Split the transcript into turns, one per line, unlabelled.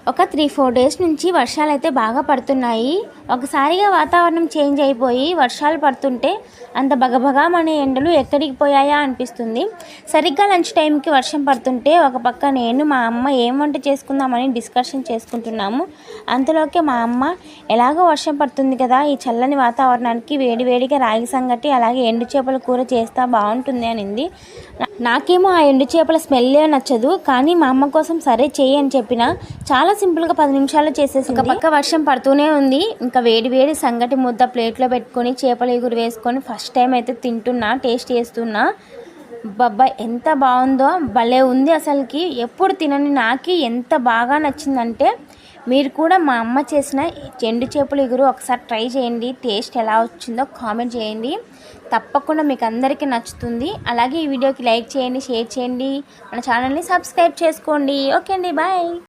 ఒక 3-4 డేస్ నుంచి వర్షాలు అయితే బాగా పడుతున్నాయి. ఒకసారిగా వాతావరణం చేంజ్ అయిపోయి వర్షాలు పడుతుంటే అంత బగబగా మన ఎండలు ఎక్కడికి పోయాయా అనిపిస్తుంది. సరిగ్గా లంచ్ టైంకి వర్షం పడుతుంటే ఒక పక్క నేను మా అమ్మ ఏం వంట చేసుకుందామని డిస్కషన్ చేసుకుంటున్నాము. అంతలోకే మా అమ్మ ఎలాగో వర్షం పడుతుంది కదా, ఈ చల్లని వాతావరణానికి వేడివేడిగా రాగి సంగటి అలాగే ఎండు చేపల కూర చేస్తా బాగుంటుంది అనింది. నాకేమో ఆ ఎండు చేపల స్మెల్లే నచ్చదు, కానీ మా అమ్మ కోసం సరే చేయి అని చెప్పిన చాలా సింపుల్గా 10 నిమిషాల్లో చేసేసింది. ఒక పక్క వర్షం పడుతూనే ఉంది. ఇంకా వేడి సంగటి ముద్ద ప్లేట్లో పెట్టుకొని చేపల ఎగురు వేసుకొని ఫస్ట్ టైం అయితే తింటున్నా, టేస్ట్ చేస్తున్నా. బాబా ఎంత బాగుందో, భలే ఉంది అసలుకి. ఎప్పుడు తినని నాకు ఎంత బాగా నచ్చిందంటే మీరు కూడా మా అమ్మ చేసిన ఎండు చేపల ఎగురు ఒకసారి ట్రై చేయండి. టేస్ట్ ఎలా వచ్చిందో కామెంట్ చేయండి, తప్పకుండా మీకు అందరికీ నచ్చుతుంది. అలాగే ఈ వీడియోకి లైక్ చేయండి, షేర్ చేయండి, మన ఛానల్ని సబ్స్క్రైబ్ చేసుకోండి. ఓకే అండి, బాయ్.